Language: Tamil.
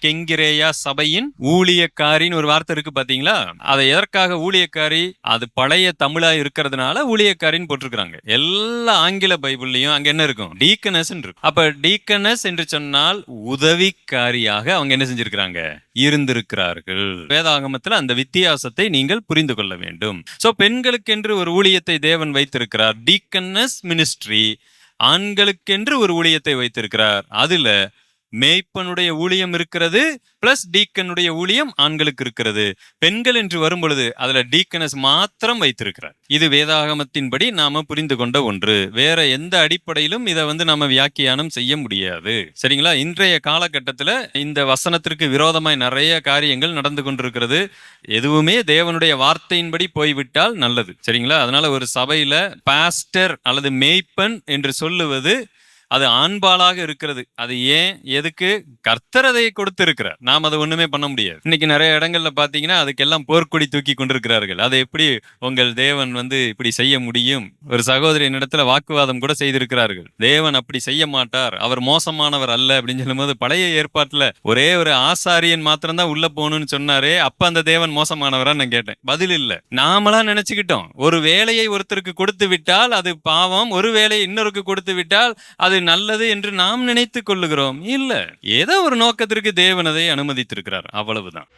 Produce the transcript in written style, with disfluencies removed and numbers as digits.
கெங்கிரேயா சபையின் ஊழியக்காரின்னு ஒரு வார்த்தை இருக்கு பாத்தீங்களா? அதை எதற்காக ஊழியக்காரி? அது பழைய தமிழா இருக்கிறதுனால ஊழியக்காரின்னு போட்டிருக்காங்க. எல்லா ஆங்கில பைபிள்லயும் அங்க என்ன இருக்கும்? டீக்கனஸ் இருக்கும். அப்ப டீக்கனஸ் என்று சொன்னால் உதவிக்காரியாக அவங்க என்ன செஞ்சிருக்கிறாங்க? இருந்திருக்கிறார்கள். வேதாகமத்தில் அந்த வித்தியாசத்தை நீங்கள் புரிந்து கொள்ள வேண்டும். சோ பெண்களுக்கென்று ஒரு ஊழியத்தை தேவன் வைத்திருக்கிறார், டீக்கனஸ் மினிஸ்ட்ரி. ஆண்களுக்கென்று ஒரு ஊழியத்தை வைத்திருக்கிறார், அதுல மேய்ப்பனுடைய ஊழியம் இருக்கிறது, பிளஸ் டீக்கனுடைய ஊழியம் ஆண்களுக்கு இருக்கிறது. பெண்கள் என்று வரும் பொழுது அதுல டீக்கனஸ் மாத்திரம் வைத்திருக்கிறார். இது வேதாகமத்தின்படி நாம புரிந்து கொண்ட ஒன்று. வேற எந்த அடிப்படையிலும் இதை நாம வியாக்கியானம் செய்ய முடியாது. சரிங்களா? இன்றைய காலகட்டத்துல இந்த வசனத்திற்கு விரோதமாய் நிறைய காரியங்கள் நடந்து கொண்டிருக்கிறது. எதுவுமே தேவனுடைய வார்த்தையின்படி போய்விட்டால் நல்லது. சரிங்களா? அதனால ஒரு சபையில பாஸ்டர் அல்லது மேய்ப்பன் என்று சொல்லுவது அது ஆண்பாலாக இருக்கிறது. அது ஏன், எதுக்கு? கர்த்தர் அதை கொடுத்து இருக்கிறார். நாம் அதை ஒண்ணுமே பண்ண முடியாது. இன்னைக்கு நிறைய இடங்கள்ல பாத்தீங்கன்னா அதுக்கெல்லாம் போர்க்கொடி தூக்கி கொண்டிருக்கிறார்கள். அதை எப்படி உங்கள் தேவன் இப்படி செய்ய முடியும்? ஒரு சகோதரியின் இடத்துல வாக்குவாதம் கூட செய்திருக்கிறார்கள். தேவன் அப்படி செய்ய மாட்டார், அவர் மோசமானவர் அல்ல அப்படின்னு சொல்லும் போது, பழைய ஏற்பாட்டுல ஒரே ஒரு ஆசாரியன் மாத்திரம்தான் உள்ள போகணும்னு சொன்னாரே, அப்ப அந்த தேவன் மோசமானவரா நான் கேட்டேன். பதில் இல்ல. நாமளா நினைச்சுக்கிட்டோம் ஒரு வேலையை ஒருத்தருக்கு கொடுத்து விட்டால் அது பாவம், ஒரு வேலையை இன்னொருக்கு கொடுத்து விட்டால் அது நல்லது என்று நாம் நினைத்துக் கொள்ளுகிறோம். இல்ல, ஏதோ ஒரு நோக்கத்திற்கு தேவன் அதை அனுமதித்திருக்கிறார், அவ்வளவுதான்.